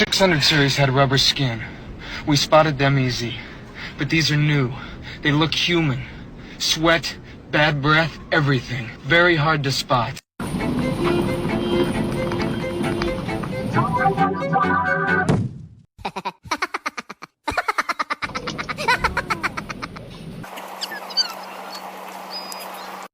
600 series had rubber skin. We spotted them easy. But these are new. They look human. Sweat, bad breath, everything. Very hard to spot.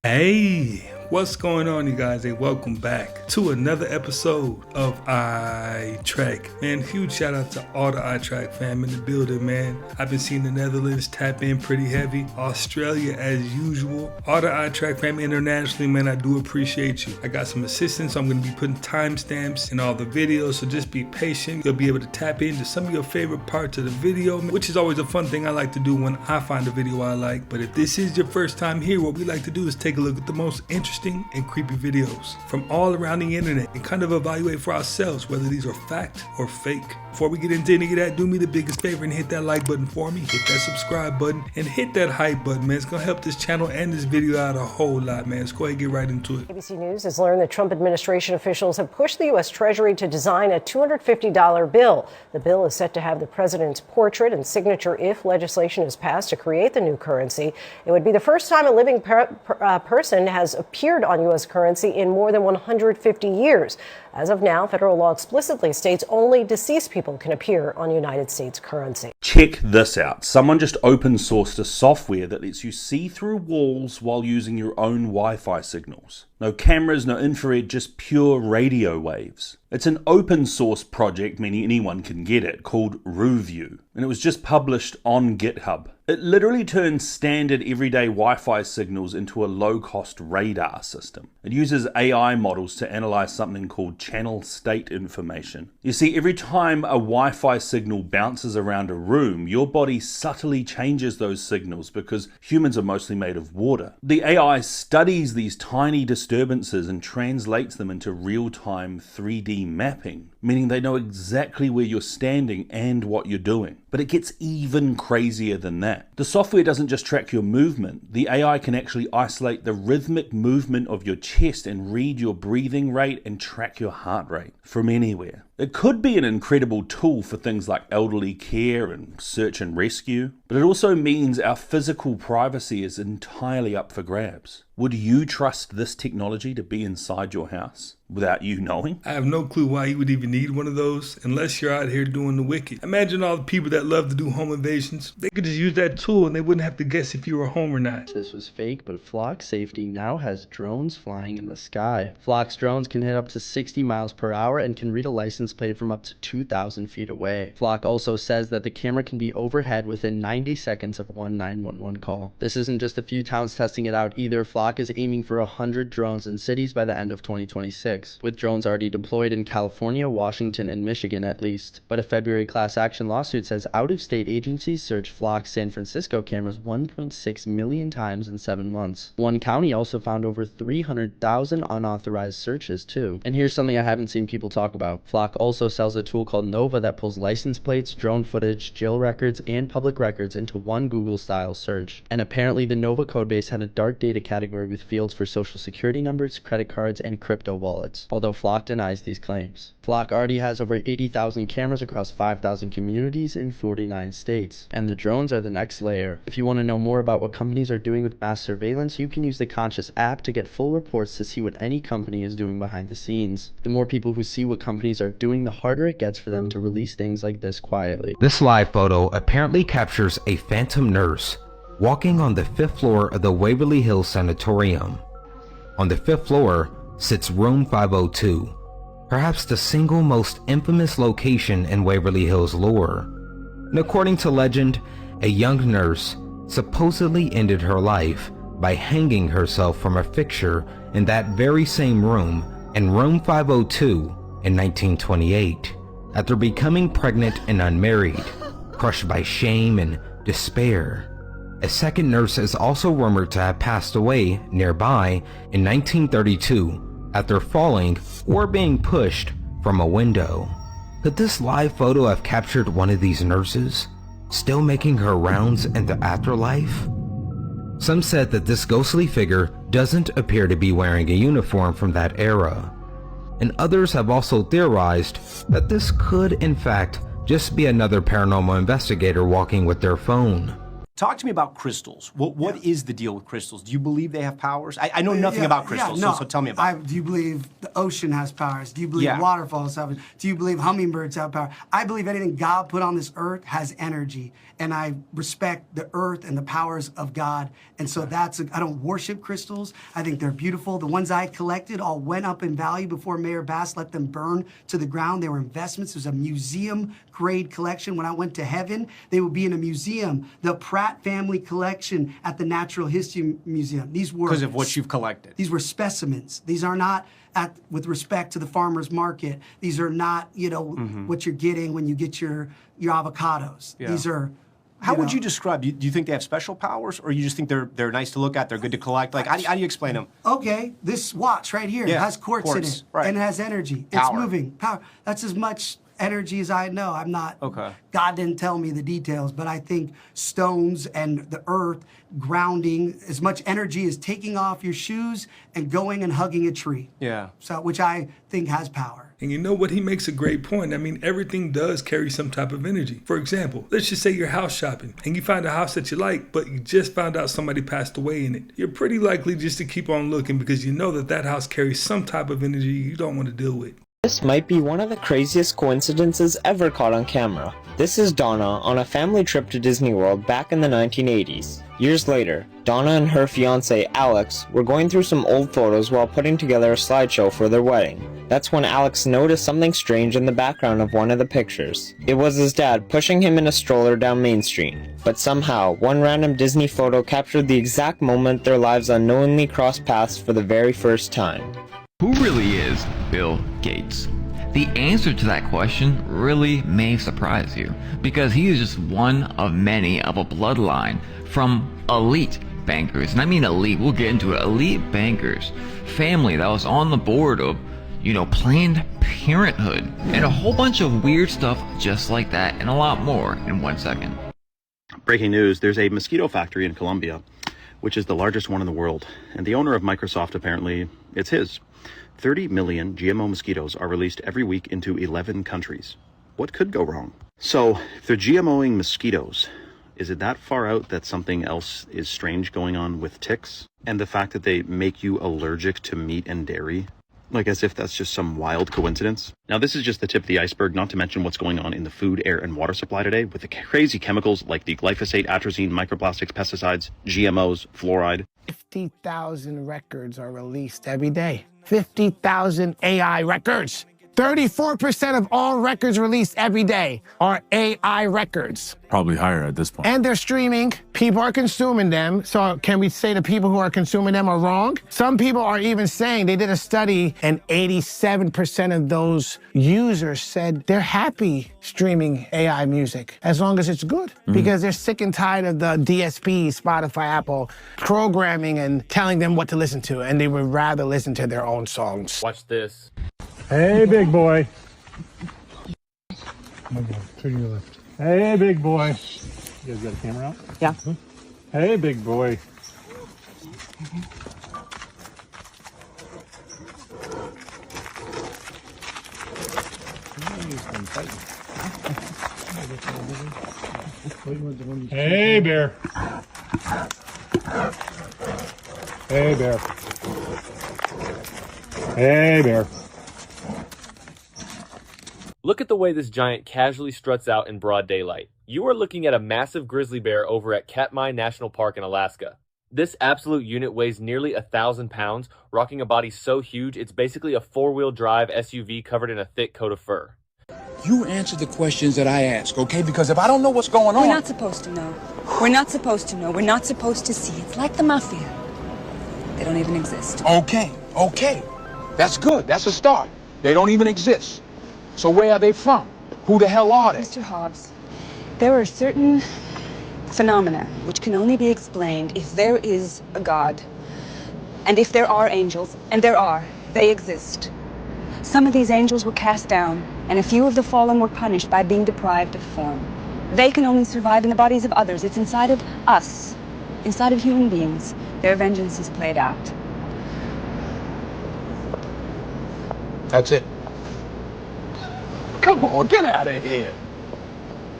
Hey, what's going on, you guys? Hey, welcome back to another episode of iTrack. Man, huge shout out to all the iTrack fam in the building, man. I've been seeing the Netherlands tap in pretty heavy. Australia as usual. All the iTrack fam internationally, man, I do appreciate you. I got some assistance, so I'm going to be putting timestamps in all the videos, so just be patient. You'll be able to tap into some of your favorite parts of the video, which is always a fun thing I like to do when I find a video I like. But if this is your first time here, what we like to do is take a look at the most interesting and creepy videos from all around the internet and kind of evaluate for ourselves whether these are fact or fake. Before we get into any of that, do me the biggest favor and hit that like button for me, hit that subscribe button, and hit that hype button, man. It's gonna help this channel and this video out a whole lot, man. Let's go ahead and get right into it. ABC News has learned that Trump administration officials have pushed the U.S. Treasury to design a $250 bill. The bill is set to have the president's portrait and signature if legislation is passed to create the new currency. It would be the first time a living person has appeared on U.S. currency in more than 150 years. As of now, federal law explicitly states only deceased people can appear on United States currency. Check this out. Someone just open sourced a software that lets you see through walls while using your own Wi-Fi signals. No cameras, no infrared, just pure radio waves. It's an open source project, meaning anyone can get it, called RuView, and it was just published on GitHub. It literally turns standard everyday Wi-Fi signals into a low-cost radar system. It uses AI models to analyze something called channel state information. You see, every time a Wi-Fi signal bounces around a room, your body subtly changes those signals because humans are mostly made of water. The AI studies these tiny disturbances and translates them into real-time 3D mapping, meaning they know exactly where you're standing and what you're doing. But it gets even crazier than that. The software doesn't just track your movement. The AI can actually isolate the rhythmic movement of your chest and read your breathing rate and track your heart rate from anywhere. It could be an incredible tool for things like elderly care and search and rescue, but it also means our physical privacy is entirely up for grabs. Would you trust this technology to be inside your house without you knowing? I have no clue why you would even need one of those unless you're out here doing the wicked. Imagine all the people that love to do home invasions. They could just use that tool and they wouldn't have to guess if you were home or not. This was fake, but Flock Safety now has drones flying in the sky. Flock's drones can hit up to 60 miles per hour and can read a license plate from up to 2,000 feet away. Flock also says that the camera can be overhead within 90 seconds of one 911 call. This isn't just a few towns testing it out either. Flock is aiming for 100 drones in cities by the end of 2026, with drones already deployed in California, Washington, and Michigan at least. But a February class action lawsuit says out-of-state agencies searched Flock's San Francisco cameras 1.6 million times in 7 months. One county also found over 300,000 unauthorized searches too. And here's something I haven't seen people talk about. Flock also sells a tool called Nova that pulls license plates, drone footage, jail records, and public records into one Google-style search. And apparently the Nova codebase had a dark data category with fields for social security numbers, credit cards, and crypto wallets, although Flock denies these claims. Flock already has over 80,000 cameras across 5,000 communities in 49 states. And the drones are the next layer. If you want to know more about what companies are doing with mass surveillance, you can use the Conscious app to get full reports to see what any company is doing behind the scenes. The more people who see what companies are doing, the harder it gets for them to release things like this quietly. This live photo apparently captures a phantom nurse walking on the 5th floor of the Waverly Hills Sanatorium. On the 5th floor sits room 502, perhaps the single most infamous location in Waverly Hills lore. And according to legend, a young nurse supposedly ended her life by hanging herself from a fixture in that very same room in room 502 in 1928, after becoming pregnant and unmarried, crushed by shame and despair. A second nurse is also rumored to have passed away nearby in 1932 after falling or being pushed from a window. Could this live photo have captured one of these nurses, still making her rounds in the afterlife? Some said that this ghostly figure doesn't appear to be wearing a uniform from that era. and others have also theorized that this could in fact just be another paranormal investigator walking with their phone. Talk to me about crystals. What is the deal with crystals? Do you believe they have powers? I know nothing about crystals, so tell me about it. Do you believe the ocean has powers? Do you believe waterfalls have it? Do you believe hummingbirds have power? I believe anything God put on this earth has energy, and I respect the earth and the powers of God. And so I don't worship crystals. I think they're beautiful. The ones I collected all went up in value before Mayor Bass let them burn to the ground. They were investments. It was a museum-grade collection. When I went to heaven, they would be in a museum. The Pratt family collection at the Natural History Museum. These were because of what you've collected. These were specimens. These are not with respect to the farmer's market. These are not, what you're getting when you get your avocados. Yeah. These are. How would you describe? Do you think they have special powers, or you just think they're nice to look at? They're good to collect. Like, how do you explain them? Okay, this watch right here has quartz in it, and it has energy. It's moving. Power. That's as much energy as I know. I'm not. Okay. God didn't tell me the details, but I think stones and the earth grounding as much energy as taking off your shoes and going and hugging a tree. Yeah. So, which I think has power. And you know what? He makes a great point. I mean, everything does carry some type of energy. For example, let's just say you're house shopping and you find a house that you like, but you just found out somebody passed away in it. You're pretty likely just to keep on looking because you know that house carries some type of energy you don't want to deal with. This might be one of the craziest coincidences ever caught on camera. This is Donna on a family trip to Disney World back in the 1980s. Years later, Donna and her fiance Alex were going through some old photos while putting together a slideshow for their wedding. That's when Alex noticed something strange in the background of one of the pictures. It was his dad pushing him in a stroller down Main Street. But somehow, one random Disney photo captured the exact moment their lives unknowingly crossed paths for the very first time. Who really is Bill Gates? The answer to that question really may surprise you, because he is just one of many of a bloodline from elite bankers, and I mean elite, we'll get into it, elite bankers, family that was on the board of, Planned Parenthood, and a whole bunch of weird stuff just like that, and a lot more in 1 second. Breaking news, there's a mosquito factory in Colombia, which is the largest one in the world, and the owner of Microsoft, apparently, it's his. 30 million GMO mosquitoes are released every week into 11 countries. What could go wrong? So, if they're GMOing mosquitoes, is it that far out that something else is strange going on with ticks? And the fact that they make you allergic to meat and dairy? Like as if that's just some wild coincidence? Now, this is just the tip of the iceberg, not to mention what's going on in the food, air, and water supply today with the crazy chemicals like the glyphosate, atrazine, microplastics, pesticides, GMOs, fluoride. 50,000 records are released every day. 50,000 AI records. 34% of all records released every day are AI records. Probably higher at this point. And they're streaming. People are consuming them. So can we say the people who are consuming them are wrong? Some people are even saying, they did a study and 87% of those users said they're happy streaming AI music as long as it's good. Because they're sick and tired of the DSP, Spotify, Apple, programming and telling them what to listen to. And they would rather listen to their own songs. Watch this. Hey, big boy. Turn your left. Hey, big boy. You guys got a camera out? Yeah. Hey, big boy. Hey, bear. Hey, bear. Hey, bear. Look at the way this giant casually struts out in broad daylight. You are looking at a massive grizzly bear over at Katmai National Park in Alaska. This absolute unit weighs nearly 1,000 pounds, rocking a body so huge it's basically a four-wheel drive SUV covered in a thick coat of fur. You answer the questions that I ask, okay? Because if I don't know what's going on... We're not supposed to know. We're not supposed to know. We're not supposed to see. It's like the mafia. They don't even exist. Okay. That's good. That's a start. They don't even exist. So where are they from? Who the hell are they? Mr. Hobbs, there are certain phenomena which can only be explained if there is a God. And if there are angels, and there are, they exist. Some of these angels were cast down, and a few of the fallen were punished by being deprived of form. They can only survive in the bodies of others. It's inside of us, inside of human beings. Their vengeance is played out. That's it. Come on, get out of here.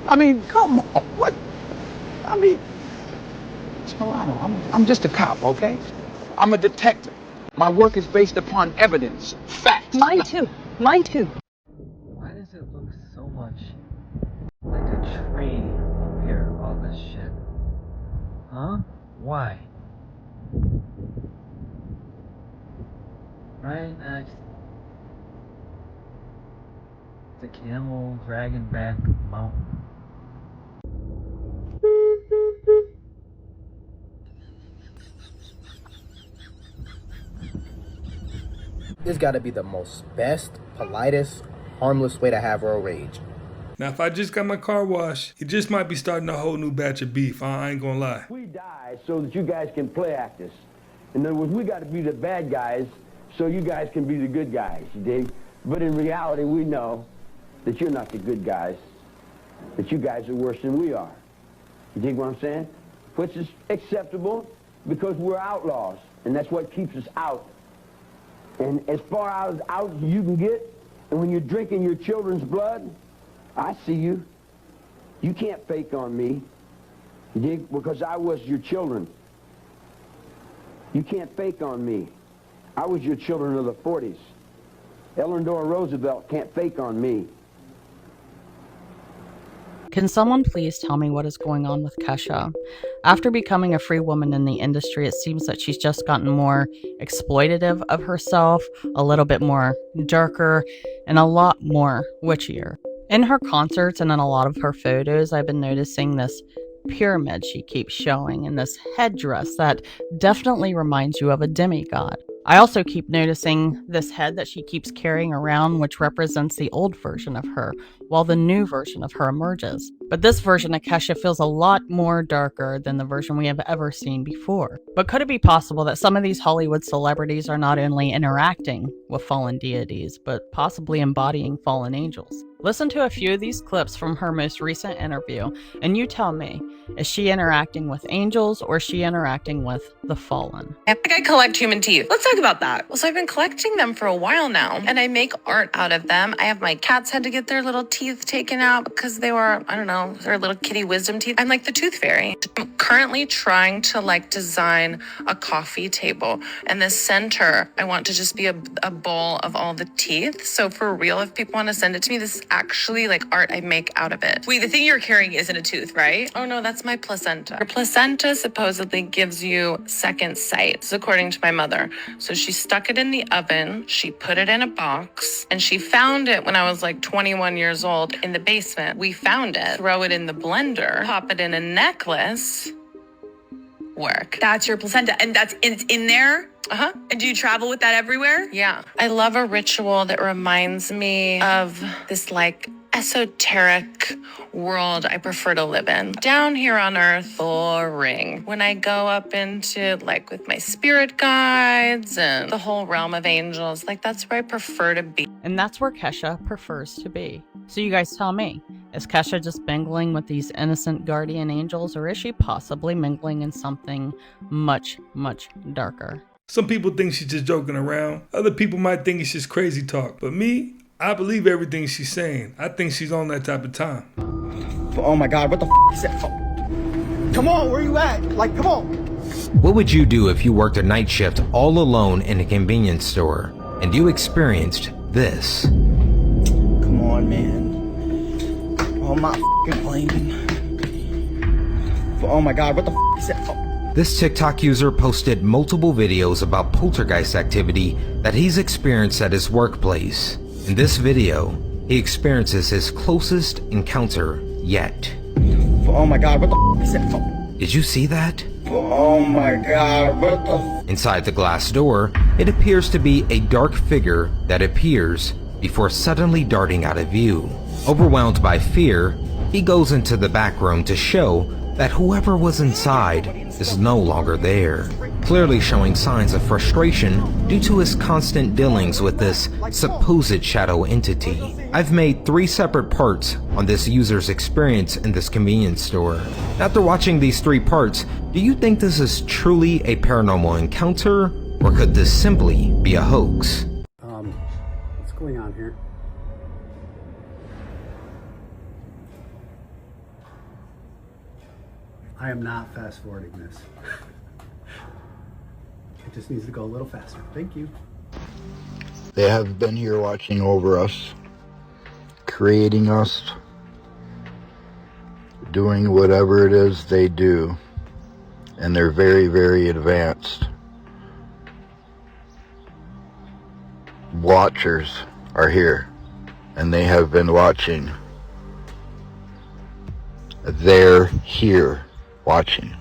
I mean, come on. What? I mean, Toronto, I'm just a cop, okay? I'm a detective. My work is based upon evidence, fact. Mine too. Mine too. Why does it look so much like a tree up here, all this shit? Huh? Why? Right next to Camel Dragonback Mountain. This gotta be the most best, politest, harmless way to have road rage. Now, if I just got my car washed, it just might be starting a whole new batch of beef. I ain't gonna lie. We die so that you guys can play act us. In other words, we got to be the bad guys so you guys can be the good guys, you dig? But in reality, we know that you're not the good guys, that you guys are worse than we are. You dig what I'm saying? Which is acceptable because we're outlaws, and that's what keeps us out. And as far out as you can get, and when you're drinking your children's blood, I see you. You can't fake on me, you dig? Because I was your children. You can't fake on me. I was your children of the 40s. Eleanor Roosevelt can't fake on me. Can someone please tell me what is going on with Kesha? After becoming a free woman in the industry, it seems that she's just gotten more exploitative of herself, a little bit more darker, and a lot more witchier. In her concerts and in a lot of her photos, I've been noticing this pyramid she keeps showing and this headdress that definitely reminds you of a demigod. I also keep noticing this head that she keeps carrying around, which represents the old version of her, while the new version of her emerges. But this version of Kesha feels a lot more darker than the version we have ever seen before. But could it be possible that some of these Hollywood celebrities are not only interacting with fallen deities, but possibly embodying fallen angels? Listen to a few of these clips from her most recent interview, and you tell me, is she interacting with angels or is she interacting with the fallen? I think I collect human teeth. Let's talk about that. Well, so I've been collecting them for a while now, and I make art out of them. I have my cats had to get their little teeth taken out because they were, I don't know, their little kitty wisdom teeth. I'm like the tooth fairy. I'm currently trying to design a coffee table, and the center, I want to just be a bowl of all the teeth. So for real, if people want to send it to me, this is actually art I make out of it. Wait, the thing you're carrying isn't a tooth, right? Oh no, that's my placenta. Your placenta supposedly gives you second sight, according to my mother. So she stuck it in the oven, she put it in a box, and she found it when I was 21 years old in the basement. We found it, throw it in the blender, pop it in a necklace, work. That's your placenta, and it's in there? Uh-huh. And do you travel with that everywhere? Yeah. I love a ritual that reminds me of this esoteric world I prefer to live in. Down here on Earth, boring. When I go up into with my spirit guides and the whole realm of angels, that's where I prefer to be. And that's where Kesha prefers to be. So you guys tell me, is Kesha just mingling with these innocent guardian angels, or is she possibly mingling in something much, much darker? Some people think she's just joking around. Other people might think it's just crazy talk. But me, I believe everything she's saying. I think she's on that type of time. Oh my God, what the is that? Come on, where you at? Come on. What would you do if you worked a night shift all alone in a convenience store and you experienced this? Come on, man. Oh my fucking plane. Oh my God, what the is that? This TikTok user posted multiple videos about poltergeist activity that he's experienced at his workplace. In this video, he experiences his closest encounter yet. Oh my God, what the is that? Did you see that? Oh my God, what the? Inside the glass door, it appears to be a dark figure that appears before suddenly darting out of view. Overwhelmed by fear, he goes into the back room to show that whoever was inside is no longer there, clearly showing signs of frustration due to his constant dealings with this supposed shadow entity. I've made 3 separate parts on this user's experience in this convenience store. After watching these 3 parts, do you think this is truly a paranormal encounter, or could this simply be a hoax? What's I am not fast forwarding this. It just needs to go a little faster. Thank you. They have been here watching over us, creating us, doing whatever it is they do, and they're very, very advanced. Watchers are here, and they have been watching. They're here watching.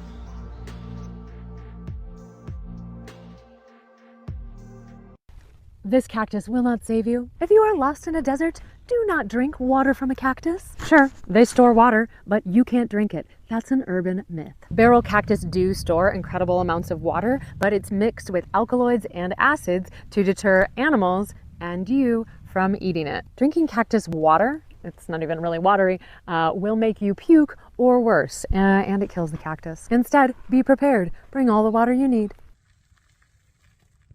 This cactus will not save you. If you are lost in a desert, do not drink water from a cactus. Sure, they store water, but you can't drink it. That's an urban myth. Barrel cactus do store incredible amounts of water, but it's mixed with alkaloids and acids to deter animals and you from eating it. Drinking cactus water, it's not even really watery, will make you puke or worse, and it kills the cactus. Instead, be prepared. Bring all the water you need.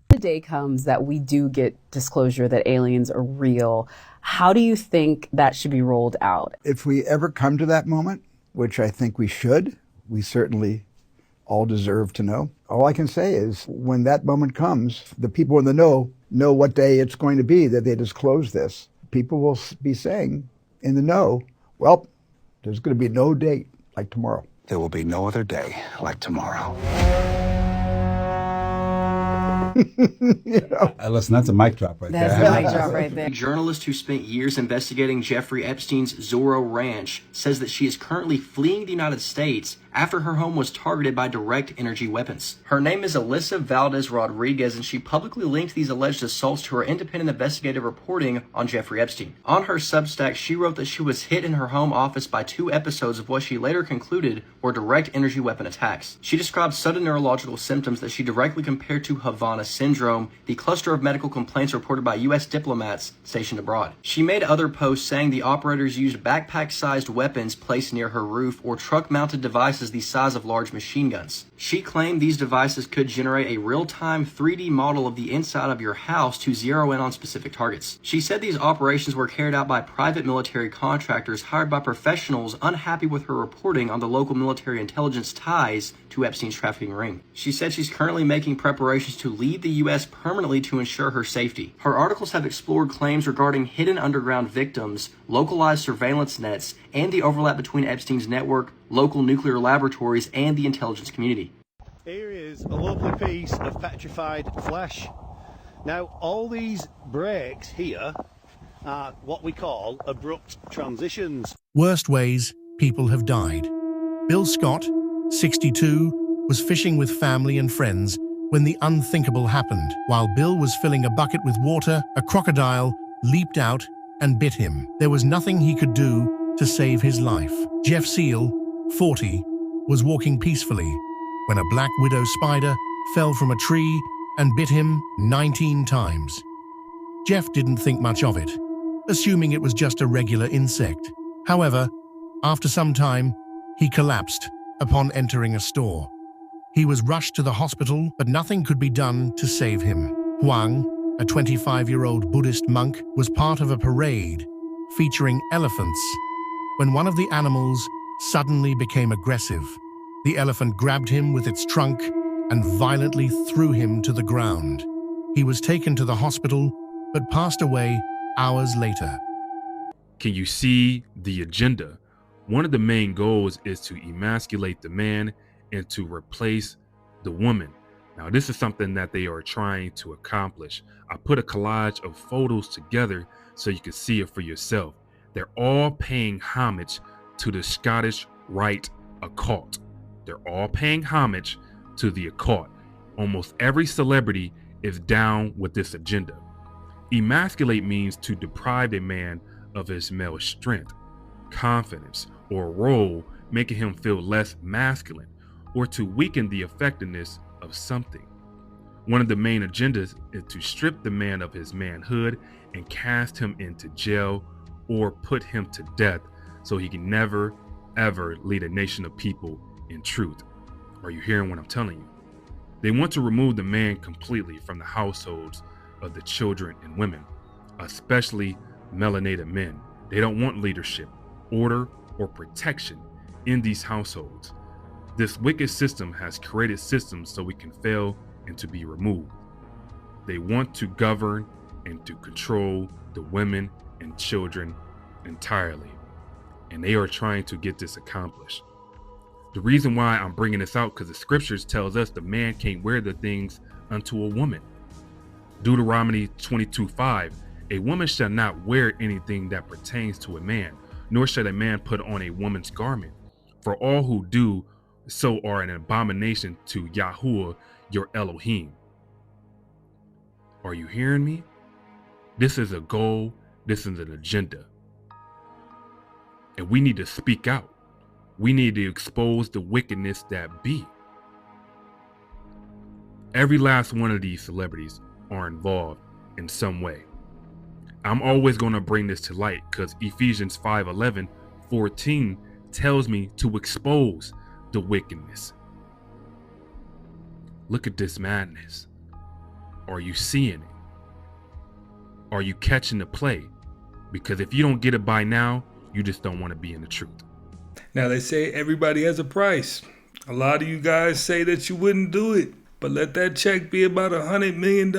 The day comes that we do get disclosure that aliens are real. How do you think that should be rolled out? If we ever come to that moment, which I think we should, we certainly all deserve to know. All I can say is when that moment comes, the people in the know what day it's going to be that they disclose this. People will be saying in the know, well, there's going to be no day like tomorrow. There will be no other day like tomorrow. Listen, that's a mic drop right there. That's a mic drop right there. A journalist who spent years investigating Jeffrey Epstein's Zorro Ranch says that she is currently fleeing the United States after her home was targeted by direct energy weapons. Her name is Alyssa Valdez Rodriguez, and she publicly linked these alleged assaults to her independent investigative reporting on Jeffrey Epstein. On her Substack, she wrote that she was hit in her home office by 2 episodes of what she later concluded were direct energy weapon attacks. She described sudden neurological symptoms that she directly compared to Havana syndrome, the cluster of medical complaints reported by U.S. diplomats stationed abroad. She made other posts saying the operators used backpack-sized weapons placed near her roof or truck-mounted devices the size of large machine guns. She claimed these devices could generate a real-time 3D model of the inside of your house to zero in on specific targets. She said these operations were carried out by private military contractors hired by professionals unhappy with her reporting on the local military intelligence ties to Epstein's trafficking ring. She said she's currently making preparations to leave the U.S. permanently to ensure her safety. Her articles have explored claims regarding hidden underground victims, localized surveillance nets, and the overlap between Epstein's network, local nuclear laboratories, and the intelligence community. Here is a lovely piece of petrified flesh. Now, all these breaks here are what we call abrupt transitions. Worst ways people have died. Bill Scott, 62, was fishing with family and friends when the unthinkable happened. While Bill was filling a bucket with water, a crocodile leaped out and bit him. There was nothing he could do to save his life. Jeff Seal, 40, was walking peacefully when a black widow spider fell from a tree and bit him 19 times. Jeff didn't think much of it, assuming it was just a regular insect. However, after some time, he collapsed upon entering a store. He was rushed to the hospital, but nothing could be done to save him. Huang, a 25-year-old Buddhist monk, was part of a parade featuring elephants when one of the animals suddenly became aggressive. The elephant grabbed him with its trunk and violently threw him to the ground. He was taken to the hospital, but passed away hours later. Can you see the agenda? One of the main goals is to emasculate the man and to replace the woman. Now, this is something that they are trying to accomplish. I put a collage of photos together so you can see it for yourself. They're all paying homage to the Scottish Rite occult. They're all paying homage to the occult. Almost every celebrity is down with this agenda. Emasculate means to deprive a man of his male strength, confidence, or role, making him feel less masculine, or to weaken the effectiveness of something. One of the main agendas is to strip the man of his manhood and cast him into jail or put him to death so he can never, ever lead a nation of people in truth. Are you hearing what I'm telling you? They want to remove the man completely from the households of the children and women, especially melanated men. They don't want leadership, order, or protection in these households. This wicked system has created systems so we can fail and to be removed. They want to govern and to control the women and children entirely, and they are trying to get this accomplished. The reason why I'm bringing this out, because the scriptures tells us the man can't wear the things unto a woman. Deuteronomy 22:5, a woman shall not wear anything that pertains to a man, nor shall a man put on a woman's garment. For all who do so are an abomination to Yahuwah your Elohim. Are you hearing me? This is a goal. This is an agenda. And we need to speak out. We need to expose the wickedness that be. Every last one of these celebrities are involved in some way. I'm always going to bring this to light because Ephesians 5:11-14 tells me to expose the wickedness. Look at this madness. Are you seeing it? Are you catching the play? Because if you don't get it by now, you just don't want to be in the truth. Now they say everybody has a price. A lot of you guys say that you wouldn't do it, but let that check be about $100 million.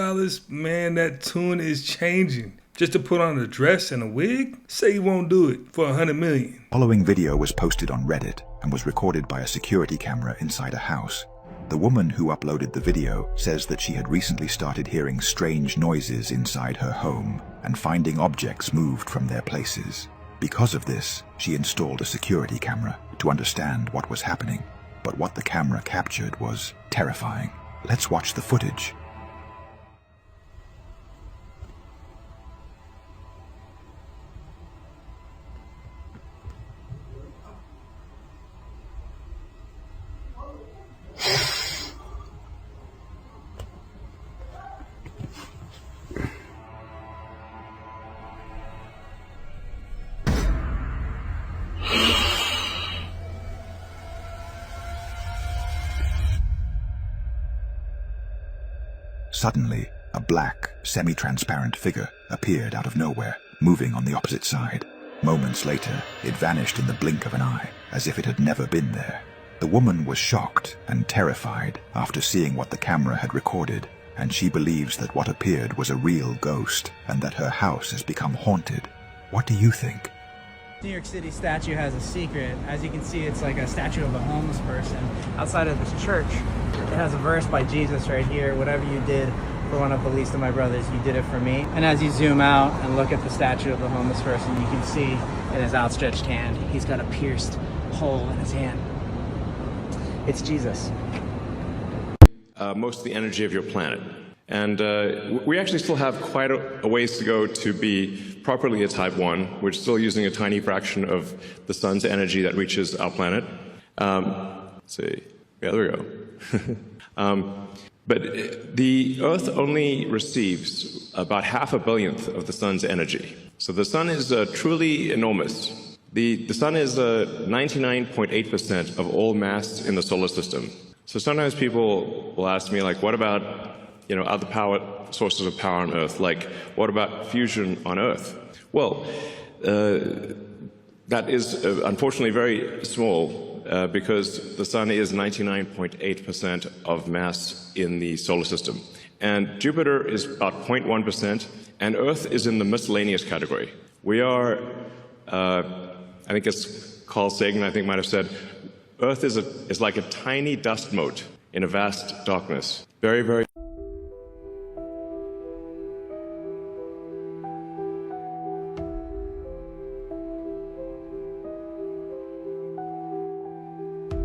Man, that tune is changing. Just to put on a dress and a wig? Say you won't do it for $100 million. Following video was posted on Reddit and was recorded by a security camera inside a house. The woman who uploaded the video says that she had recently started hearing strange noises inside her home and finding objects moved from their places. Because of this, she installed a security camera to understand what was happening. But what the camera captured was terrifying. Let's watch the footage. Suddenly, a black, semi-transparent figure appeared out of nowhere, moving on the opposite side. Moments later, it vanished in the blink of an eye, as if it had never been there. The woman was shocked and terrified after seeing what the camera had recorded, and she believes that what appeared was a real ghost and that her house has become haunted. What do you think? New York City statue has a secret. As you can see, it's like a statue of a homeless person outside of this church. It has a verse by Jesus right here. Whatever you did for one of the least of my brothers, you did it for me. And as you zoom out and look at the statue of the homeless person, you can see in his outstretched hand, he's got a pierced hole in his hand. It's Jesus. Most of the energy of your planet. And we actually still have quite a ways to go to be properly a Type 1. We're still using a tiny fraction of the sun's energy that reaches our planet. Let's see. Yeah, there we go. But the Earth only receives about 500 millionth of the sun's energy. So the sun is truly enormous. The sun is 99.8% of all mass in the solar system. So sometimes people will ask me, like, what about other power sources of power on Earth? Like, what about fusion on Earth? Well, that is unfortunately very small because the sun is 99.8% of mass in the solar system. And Jupiter is about 0.1%, and Earth is in the miscellaneous category. We are, I think it's Carl Sagan, I think might have said, Earth is like a tiny dust mote in a vast darkness. Very, very...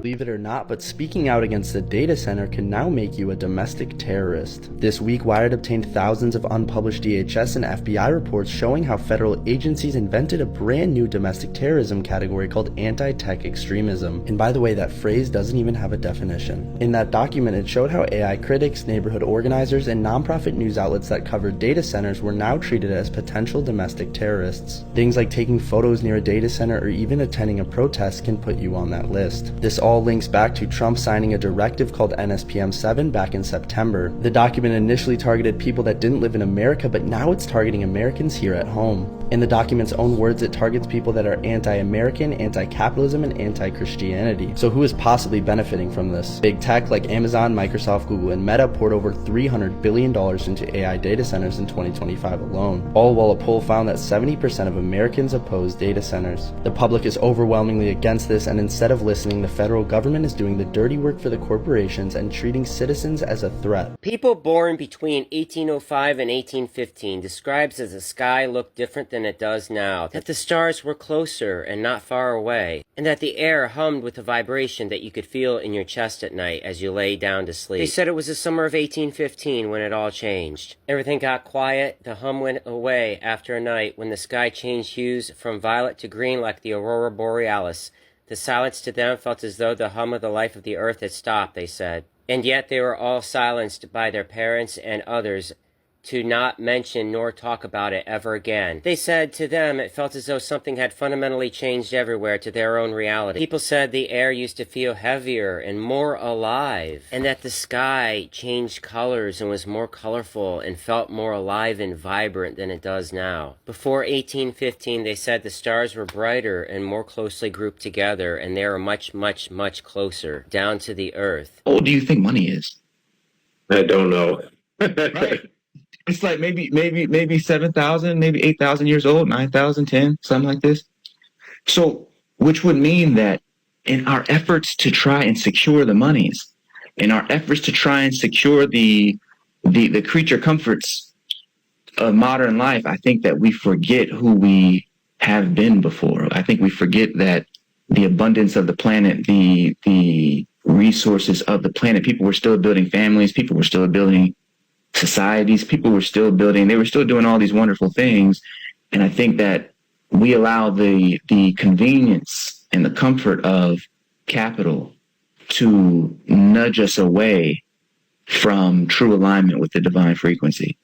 Believe it or not, but speaking out against a data center can now make you a domestic terrorist. This week, Wired obtained thousands of unpublished DHS and FBI reports showing how federal agencies invented a brand new domestic terrorism category called anti-tech extremism. And by the way, that phrase doesn't even have a definition. In that document, it showed how AI critics, neighborhood organizers, and nonprofit news outlets that covered data centers were now treated as potential domestic terrorists. Things like taking photos near a data center or even attending a protest can put you on that list. This all links back to Trump signing a directive called NSPM 7 back in September. The document initially targeted people that didn't live in America, but now it's targeting Americans here at home. In the document's own words, it targets people that are anti-American, anti-capitalism, and anti-Christianity. So who is possibly benefiting from this? Big tech like Amazon, Microsoft, Google, and Meta poured over $300 billion into AI data centers in 2025 alone, all while a poll found that 70% of Americans oppose data centers. The public is overwhelmingly against this, and instead of listening, the federal government is doing the dirty work for the corporations and treating citizens as a threat. People born between 1805 and 1815 describes as the sky looked different than it does now, that the stars were closer and not far away, and that the air hummed with a vibration that you could feel in your chest at night as you lay down to sleep. They said it was the summer of 1815 when it all changed. Everything got quiet, the hum went away after a night when the sky changed hues from violet to green like the aurora borealis. The silence to them felt as though the hum of the life of the earth had stopped, they said. And yet they were all silenced by their parents and others to not mention nor talk about it ever again. They said to them it felt as though something had fundamentally changed everywhere to their own reality. People said the air used to feel heavier and more alive, and that the sky changed colors and was more colorful and felt more alive and vibrant than it does now. Before 1815, they said the stars were brighter and more closely grouped together, and they were much, much, much closer down to the earth. How old do you think money is? I don't know. Right. It's like maybe 7,000, maybe 8,000 years old, 9,000, 10, something like this. So, which would mean that in our efforts to try and secure the monies, in our efforts to try and secure the creature comforts of modern life, I think that we forget who we have been before. I think we forget that the abundance of the planet, the resources of the planet, people were still building families, people were still building societies, people were still building, they were still doing all these wonderful things. And I think that we allow the convenience and the comfort of capital to nudge us away from true alignment with the divine frequency.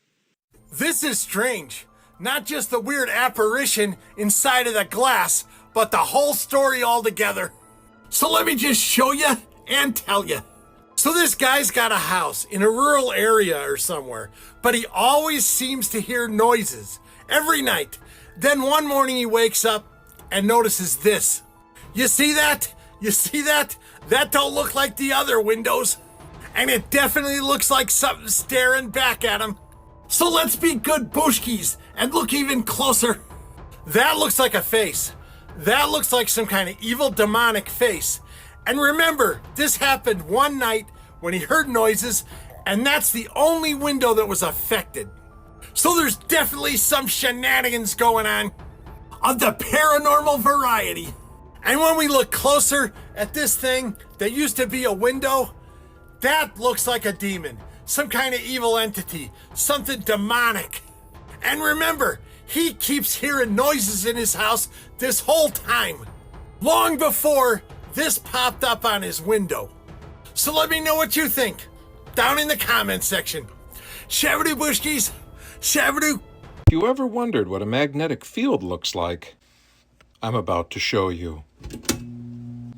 This is strange. Not just the weird apparition inside of the glass, but the whole story altogether. So let me just show you and tell you. So this guy's got a house in a rural area or somewhere, but he always seems to hear noises every night. Then one morning he wakes up and notices this. You see that? You see that? That don't look like the other windows. And it definitely looks like something staring back at him. So let's be good bushkis and look even closer. That looks like a face. That looks like some kind of evil demonic face. And remember, this happened one night when he heard noises, and that's the only window that was affected. So there's definitely some shenanigans going on of the paranormal variety. And when we look closer at this thing that used to be a window, that looks like a demon, some kind of evil entity, something demonic. And remember, he keeps hearing noises in his house this whole time, long before this popped up on his window. So let me know what you think down in the comment section. Shabadoo bushkis, shabadoo. If you ever wondered what a magnetic field looks like, I'm about to show you.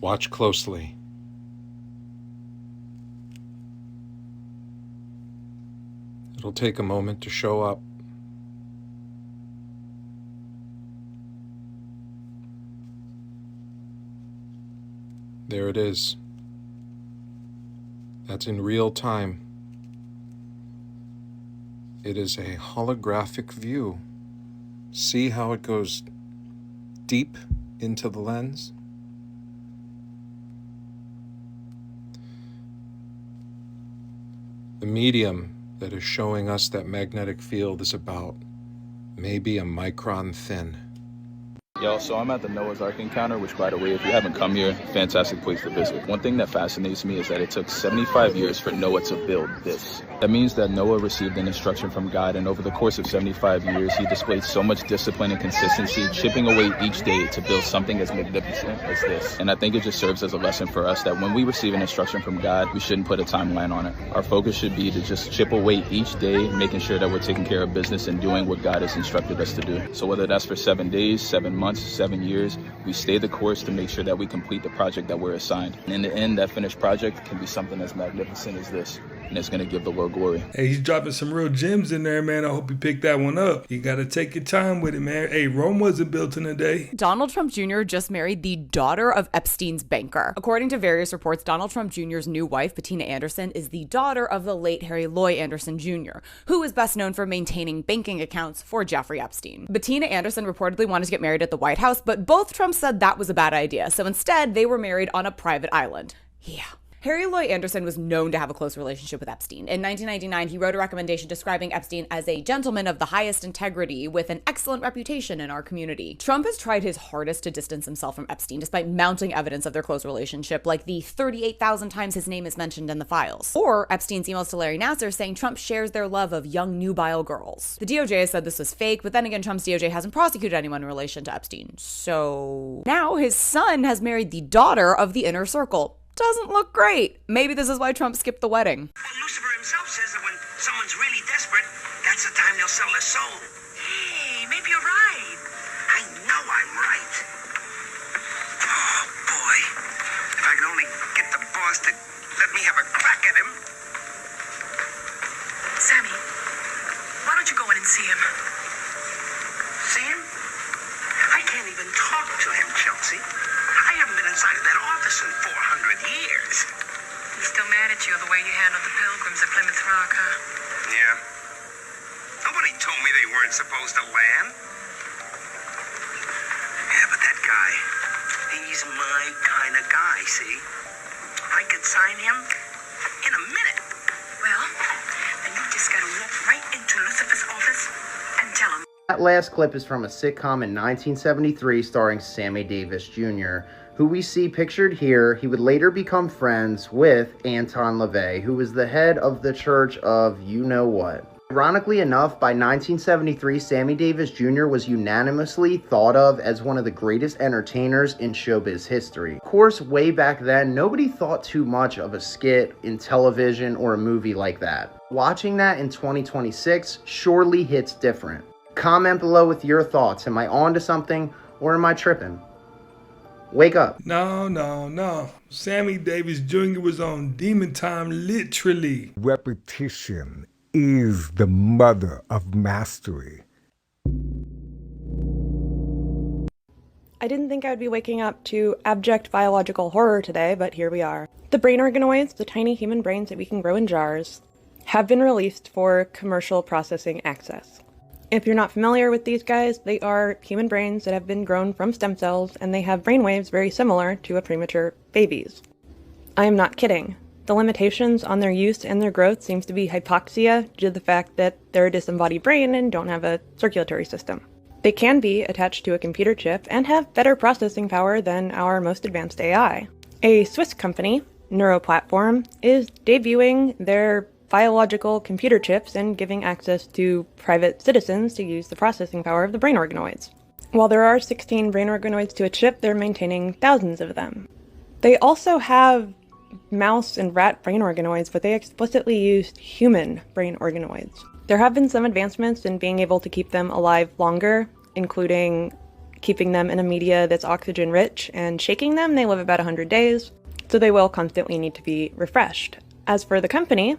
Watch closely. It'll take a moment to show up. There it is. That's in real time. It is a holographic view. See how it goes deep into the lens? The medium that is showing us that magnetic field is about maybe a micron thin. Yo, so I'm at the Noah's Ark encounter, which, by the way, if you haven't come here, fantastic place to visit. One thing that fascinates me is that it took 75 years for Noah to build this. That means that Noah received an instruction from God, and over the course of 75 years, he displayed so much discipline and consistency, chipping away each day to build something as magnificent as this. And I think it just serves as a lesson for us that when we receive an instruction from God, we shouldn't put a timeline on it. Our focus should be to just chip away each day, making sure that we're taking care of business and doing what God has instructed us to do. So whether that's for 7 days, 7 months, 7 years, we stay the course to make sure that we complete the project that we're assigned. And in the end, that finished project can be something as magnificent as this. and it's going to give the Lord glory. Hey, he's dropping some real gems in there, man. I hope you pick that one up. You got to take your time with it, man. Hey, Rome wasn't built in a day. Donald Trump Jr. just married the daughter of Epstein's banker. According to various reports, Donald Trump Jr.'s new wife, Bettina Anderson, is the daughter of the late Harry Loy Anderson Jr., who is best known for maintaining banking accounts for Jeffrey Epstein. Bettina Anderson reportedly wanted to get married at the White House, but both Trumps said that was a bad idea, so instead they were married on a private island. Yeah. Harry Loy Anderson was known to have a close relationship with Epstein. In 1999, he wrote a recommendation describing Epstein as a gentleman of the highest integrity with an excellent reputation in our community. Trump has tried his hardest to distance himself from Epstein despite mounting evidence of their close relationship, like the 38,000 times his name is mentioned in the files. Or Epstein's emails to Larry Nassar saying Trump shares their love of young nubile girls. The DOJ has said this was fake, but then again, Trump's DOJ hasn't prosecuted anyone in relation to Epstein. So now his son has married the daughter of the inner circle. Doesn't look great. Maybe this is why Trump skipped the wedding. Well, Lucifer himself says that when someone's really desperate, that's the time they'll sell their soul. Hey, maybe you're right. I know I'm right. Oh, boy. If I could only get the boss to let me have a crack at him. Sammy, why don't you go in and see him? See him? I can't even talk to him, Chelsea. I haven't been inside of that office in 400 years. He's still mad at you the way you handled the pilgrims at Plymouth Rock, huh? Yeah. Nobody told me they weren't supposed to land. Yeah, but that guy, he's my kind of guy, see? I could sign him in a minute. Well, then you just gotta walk right into Lucifer's office and tell him. That last clip is from a sitcom in 1973 starring Sammy Davis Jr., who we see pictured here. He would later become friends with Anton LaVey, who was the head of the Church of you-know-what. Ironically enough, by 1973, Sammy Davis Jr. was unanimously thought of as one of the greatest entertainers in showbiz history. Of course, way back then, nobody thought too much of a skit in television or a movie like that. Watching that in 2026 surely hits different. Comment below with your thoughts. Am I on to something or am I tripping? Wake up. No. Sammy Davis Jr. was on demon time, literally. Repetition is the mother of mastery. I didn't think I would be waking up to abject biological horror today, but here we are. The brain organoids, the tiny human brains that we can grow in jars, have been released for commercial processing access. If you're not familiar with these guys, they are human brains that have been grown from stem cells, and they have brainwaves very similar to a premature baby's. I am not kidding. The limitations on their use and their growth seems to be hypoxia due to the fact that they're a disembodied brain and don't have a circulatory system. They can be attached to a computer chip and have better processing power than our most advanced AI. A Swiss company, Neuroplatform, is debuting their biological computer chips and giving access to private citizens to use the processing power of the brain organoids. While there are 16 brain organoids to a chip, they're maintaining thousands of them. They also have mouse and rat brain organoids, but they explicitly used human brain organoids. There have been some advancements in being able to keep them alive longer, including keeping them in a media that's oxygen rich and shaking them. They live about 100 days, so they will constantly need to be refreshed. As for the company,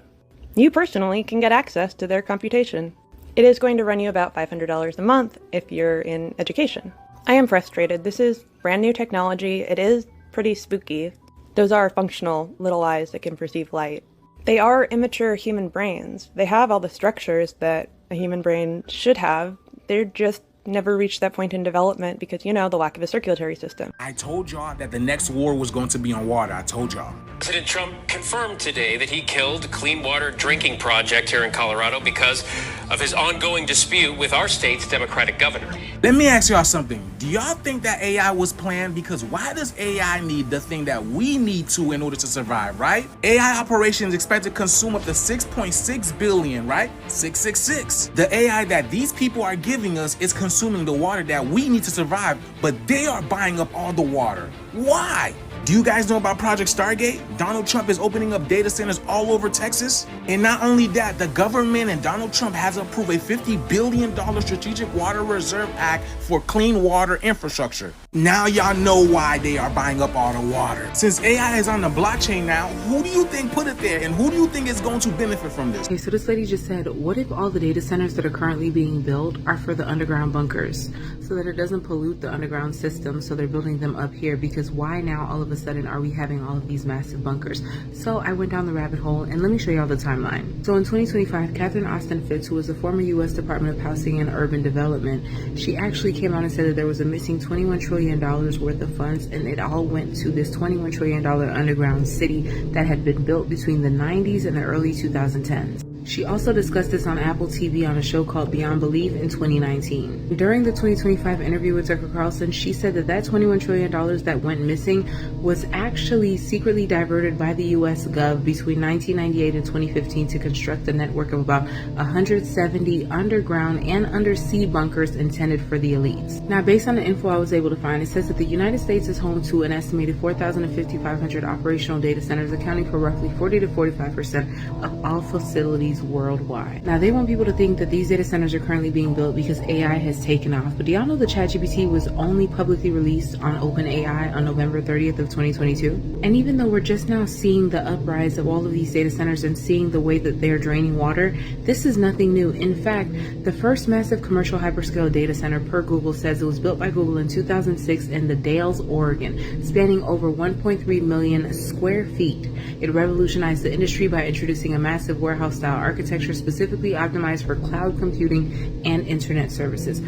you personally can get access to their computation. It is going to run you about $500 a month if you're in education. I am frustrated. This is brand new technology. It is pretty spooky. Those are functional little eyes that can perceive light. They are immature human brains. They have all the structures that a human brain should have. They're just never reached that point in development because, you know, the lack of a circulatory system. I told y'all that the next war was going to be on water. I told y'all. President Trump confirmed today that he killed a clean water drinking project here in Colorado because of his ongoing dispute with our state's Democratic governor. Let me ask y'all something. Do y'all think that AI was planned? Because why does AI need the thing that we need to in order to survive, right? AI operations expect to consume up to 6.6 billion, right? 666. The AI that these people are giving us is consuming the water that we need to survive, but they are buying up all the water. Why? Do you guys know about Project Stargate? Donald Trump is opening up data centers all over Texas. And not only that, the government and Donald Trump has approved a $50 billion Strategic Water Reserve Act for clean water infrastructure. Now y'all know why they are buying up all the water. Since AI is on the blockchain now, who do you think put it there? And who do you think is going to benefit from this? Okay, so this lady just said, what if all the data centers that are currently being built are for the underground bunkers so that it doesn't pollute the underground system? So they're building them up here, because why now all of a sudden are we having all of these massive bunkers? So I went down the rabbit hole, and let me show y'all the timeline. So in 2025, Catherine Austin Fitts, who was the former U.S. Department of Housing and Urban Development, she actually came out and said that there was a missing $21 trillion worth of funds, and it all went to this $21 trillion underground city that had been built between the 90s and the early 2010s. She also discussed this on Apple TV on a show called Beyond Belief in 2019. During the 2025 interview with Tucker Carlson, she said that that $21 trillion that went missing was actually secretly diverted by the U.S. Gov between 1998 and 2015 to construct a network of about 170 underground and undersea bunkers intended for the elites. Now, based on the info I was able to find, it says that the United States is home to an estimated 4,000 to 5,500 operational data centers, accounting for roughly 40 to 45% of all facilities worldwide. Now, they want people to think that these data centers are currently being built because AI has taken off, but do y'all know that ChatGPT was only publicly released on OpenAI on November 30th of 2022? And even though we're just now seeing the uprise of all of these data centers and seeing the way that they're draining water, this is nothing new. In fact, the first massive commercial hyperscale data center, per Google, says it was built by Google in 2006 in the Dalles, Oregon, spanning over 1.3 million square feet. It revolutionized the industry by introducing a massive warehouse-style architecture specifically optimized for cloud computing and internet services.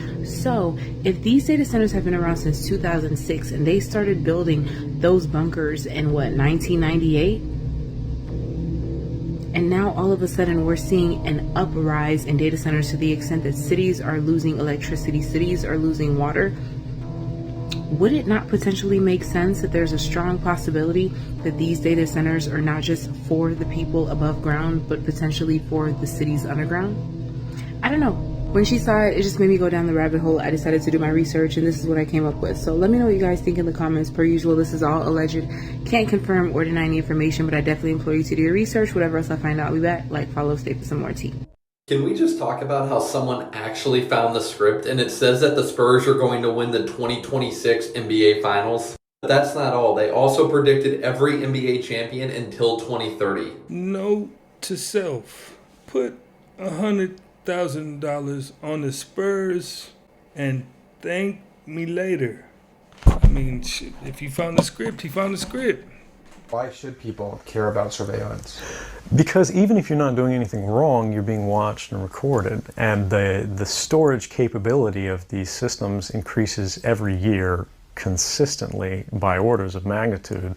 So, if these data centers have been around since 2006 and they started building those bunkers in 1998? And now all of a sudden we're seeing an uprise in data centers to the extent that cities are losing electricity, cities are losing water. Would it not potentially make sense that there's a strong possibility that these data centers are not just for the people above ground, but potentially for the cities underground? I don't know. When she saw it, it just made me go down the rabbit hole. I decided to do my research, and this is what I came up with. So let me know what you guys think in the comments. Per usual, this is all alleged. Can't confirm or deny any information, but I definitely implore you to do your research. Whatever else I find out, I'll be back. Like, follow, stay for some more tea. Can we just talk about how someone actually found the script and it says that the Spurs are going to win the 2026 NBA Finals? But that's not all. They also predicted every NBA champion until 2030. Note to self, put $100,000 on the Spurs and thank me later. I mean, shit, if you found the script, he found the script. Why should people care about surveillance? Because even if you're not doing anything wrong, you're being watched and recorded. And the storage capability of these systems increases every year consistently by orders of magnitude,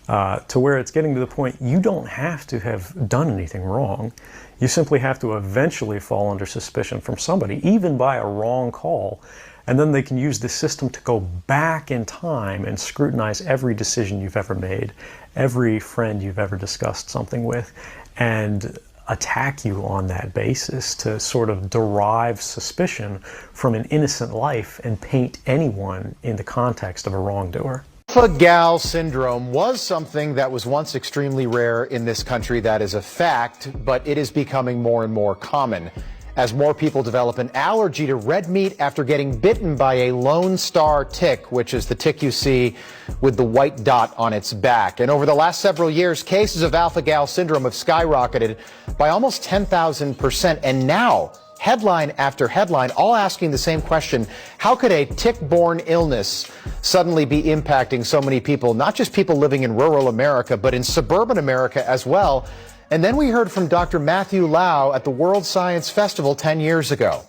to where it's getting to the point you don't have to have done anything wrong. You simply have to eventually fall under suspicion from somebody, even by a wrong call. And then they can use the system to go back in time and scrutinize every decision you've ever made, every friend you've ever discussed something with, and attack you on that basis to sort of derive suspicion from an innocent life and paint anyone in the context of a wrongdoer. Alpha-gal syndrome was something that was once extremely rare in this country. That is a fact, but it is becoming more and more common as more people develop an allergy to red meat after getting bitten by a Lone Star tick, which is the tick you see with the white dot on its back. And over the last several years, cases of alpha-gal syndrome have skyrocketed by almost 10,000%. And now, headline after headline, all asking the same question: how could a tick-borne illness suddenly be impacting so many people, not just people living in rural America, but in suburban America as well? And then we heard from Dr. Matthew Lau at the World Science Festival 10 years ago.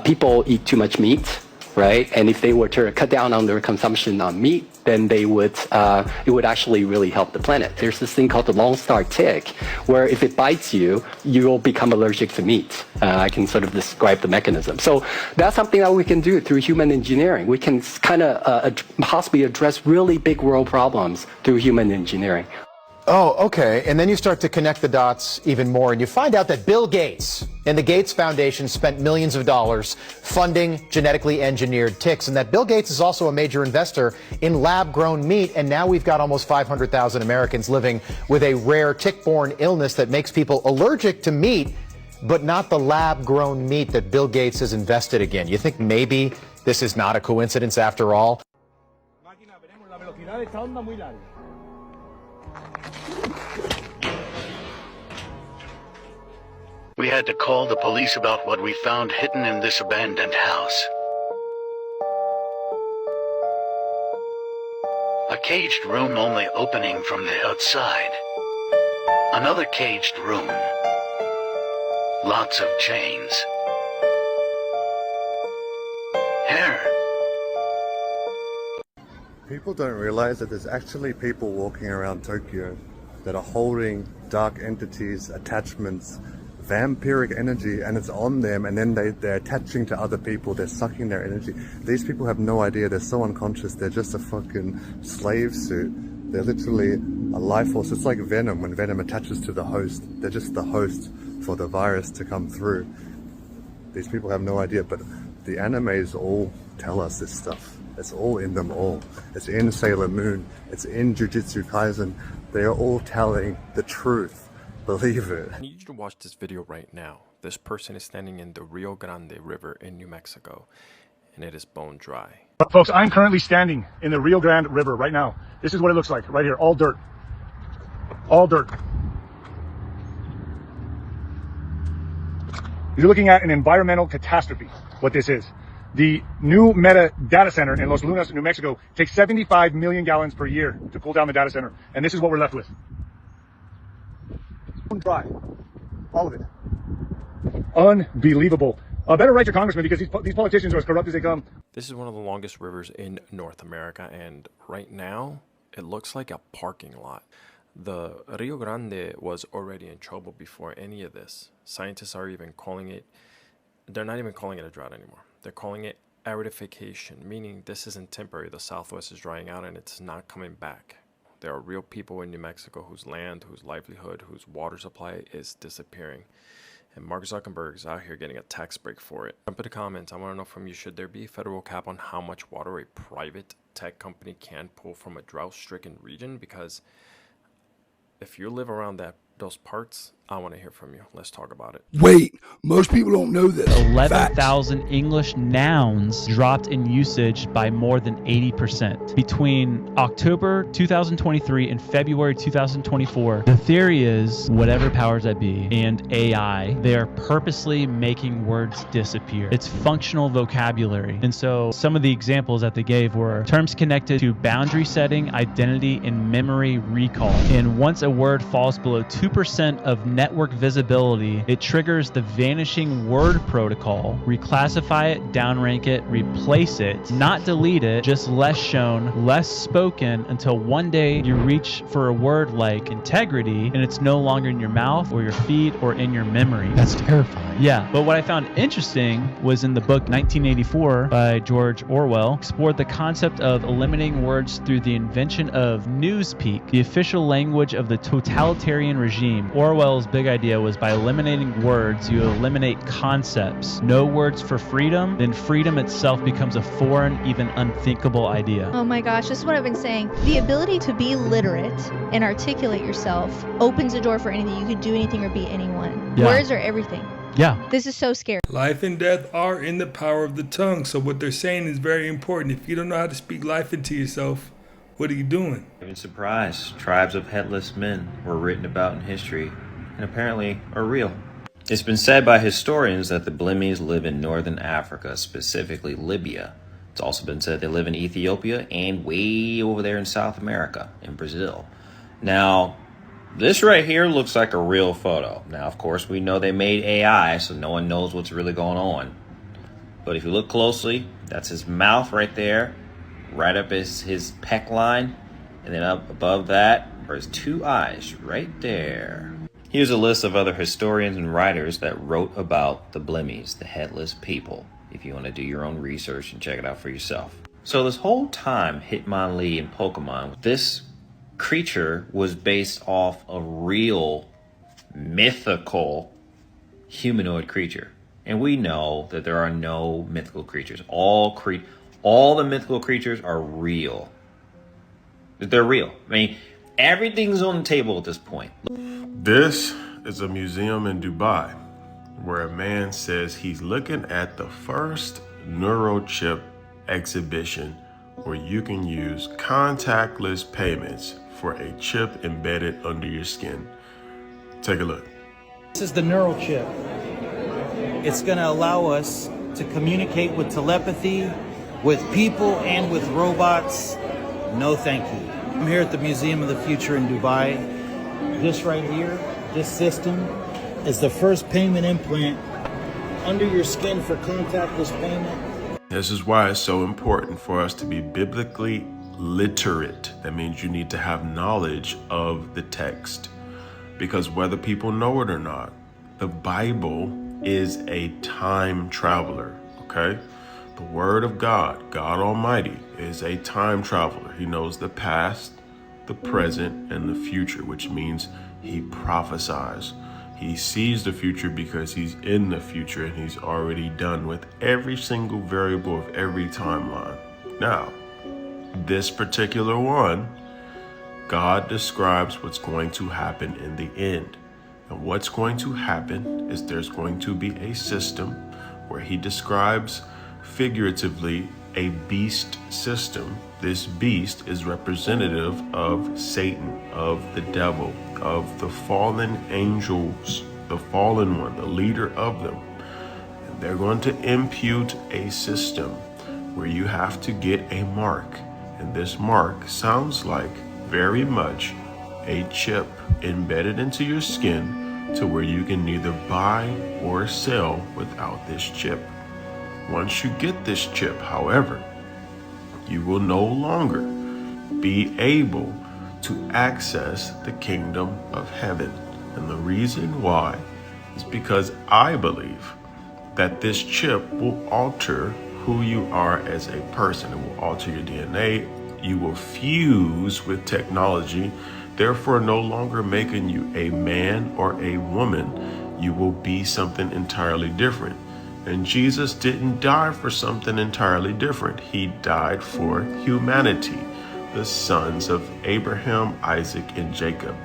People eat too much meat, right? And if they were to cut down on their consumption on meat, then they would, it would actually really help the planet. There's this thing called the Lone Star tick, where if it bites you, you'll become allergic to meat. I can sort of describe the mechanism. So that's something that we can do through human engineering. We can kind of possibly address really big world problems through human engineering. Oh, okay. And then you start to connect the dots even more, and you find out that Bill Gates and the Gates Foundation spent millions of dollars funding genetically engineered ticks, and that Bill Gates is also a major investor in lab-grown meat, and now we've got almost 500,000 Americans living with a rare tick-borne illness that makes people allergic to meat, but not the lab-grown meat that Bill Gates has invested in. You think maybe this is not a coincidence after all? We had to call the police about what we found hidden in this abandoned house. A caged room only opening from the outside. Another caged room. Lots of chains. Hair. People don't realize that there's actually people walking around Tokyo that are holding dark entities, attachments, vampiric energy, and it's on them, and then they're attaching to other people, they're sucking their energy. These people have no idea, they're so unconscious, they're just a fucking slave suit. They're literally a life force. It's like Venom. When Venom attaches to the host, they're just the host for the virus to come through. These people have no idea, but the animes all tell us this stuff. It's all in them all. It's in Sailor Moon. It's in Jujutsu Kaisen. They are all telling the truth. Believe it. I need you to watch this video right now. This person is standing in the Rio Grande River in New Mexico, and it is bone dry. Folks, I'm currently standing in the Rio Grande River right now. This is what it looks like right here. All dirt. All dirt. You're looking at an environmental catastrophe, what this is. The new Meta data center in Los Lunas, New Mexico, takes 75 million gallons per year to cool down the data center. And this is what we're left with. Dry. All of it. Unbelievable. Better write your congressman, because these politicians are as corrupt as they come. This is one of the longest rivers in North America, and right now it looks like a parking lot. The Rio Grande was already in trouble before any of this. Scientists are even calling it, they're not even calling it a drought anymore. They're calling it aridification, meaning this isn't temporary. The Southwest is drying out and it's not coming back. There are real people in New Mexico whose land, whose livelihood, whose water supply is disappearing. And Mark Zuckerberg is out here getting a tax break for it. Jump in the comments. I want to know from you, should there be a federal cap on how much water a private tech company can pull from a drought-stricken region? Because if you live around those parts, I want to hear from you. Let's talk about it. Wait, most people don't know this. 11,000 English nouns dropped in usage by more than 80%. Between October 2023 and February 2024, the theory is whatever powers that be and AI, they are purposely making words disappear. It's functional vocabulary. And so some of the examples that they gave were terms connected to boundary setting, identity, and memory recall. And once a word falls below 2% of network visibility, it triggers the vanishing word protocol. Reclassify it, downrank it, replace it, not delete it, just less shown, less spoken, until one day you reach for a word like integrity and it's no longer in your mouth or your feed or in your memory. That's terrifying. Yeah, but what I found interesting was in the book 1984 by George Orwell, explored the concept of eliminating words through the invention of newspeak, the official language of the totalitarian regime. Orwell's big idea was by eliminating words, you eliminate concepts. No words for freedom, then freedom itself becomes a foreign, even unthinkable idea. Oh my gosh, this is what I've been saying. The ability to be literate and articulate yourself opens a door for anything. You could do anything or be anyone. Yeah. Words are everything. Yeah. This is so scary. Life and death are in the power of the tongue. So what they're saying is very important. If you don't know how to speak life into yourself, what are you doing? Even surprised, tribes of headless men were written about in history and apparently are real. It's been said by historians that the Blimmies live in northern Africa, specifically Libya. It's also been said they live in Ethiopia and way over there in South America, in Brazil. Now, this right here looks like a real photo. Now, of course, we know they made AI, so no one knows what's really going on. But if you look closely, that's his mouth right there, right up his pec line, and then up above that are his two eyes right there. Here's a list of other historians and writers that wrote about the Blimmies, the headless people, if you want to do your own research and check it out for yourself. So this whole time, Hitmonlee and Pokemon, this creature was based off a real mythical humanoid creature. And we know that there are no mythical creatures. All the mythical creatures are real. They're real. I mean, everything's on the table at this point. This is a museum in Dubai where a man says he's looking at the first neurochip exhibition where you can use contactless payments for a chip embedded under your skin. Take a look. This is the neural chip. It's going to allow us to communicate with telepathy, with people, and with robots. No thank you. I'm here at the Museum of the Future in Dubai. This right here, this system, is the first payment implant under your skin for contactless payment. This is why it's so important for us to be biblically literate. That means you need to have knowledge of the text. Because whether people know it or not, the Bible is a time traveler, okay? The Word of God, God Almighty, is a time traveler. He knows the past, the present, and the future, which means he prophesies. He sees the future because he's in the future and he's already done with every single variable of every timeline. Now, this particular one, God describes what's going to happen in the end. And what's going to happen is there's going to be a system where he describes figuratively a beast system. This beast is representative of Satan, of the devil, of the fallen angels, the fallen one, the leader of them. And they're going to impute a system where you have to get a mark. And this mark sounds like very much a chip embedded into your skin to where you can neither buy or sell without this chip. Once you get this chip, however, you will no longer be able to access the kingdom of heaven. And the reason why is because I believe that this chip will alter who you are as a person. It will alter your DNA. You will fuse with technology, therefore no longer making you a man or a woman. You will be something entirely different. And Jesus didn't die for something entirely different. He died for humanity, the sons of Abraham, Isaac, and Jacob,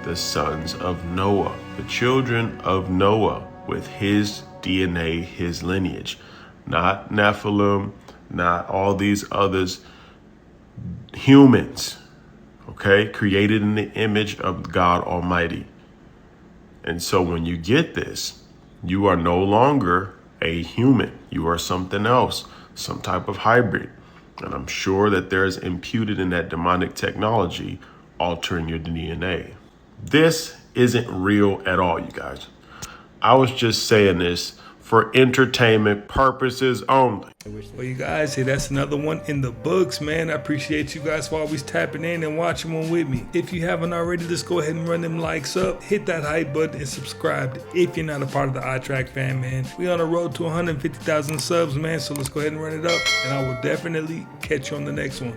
the sons of Noah, the children of Noah with his DNA, his lineage, not Nephilim, not all these others, humans, okay, created in the image of God Almighty. And so when you get this, you are no longer a human. You are something else, some type of hybrid. And I'm sure that there's imputed in that demonic technology altering your DNA. This isn't real at all, you guys. I was just saying this for entertainment purposes only. Well, you guys, hey, that's another one in the books, man. I appreciate you guys for always tapping in and watching one with me. If you haven't already, let's go ahead and run them likes up, hit that hype button, and subscribe if you're not a part of the iTrack fam, man. We on the road to 150,000 subs, man, so let's go ahead and run it up, and I will definitely catch you on the next one.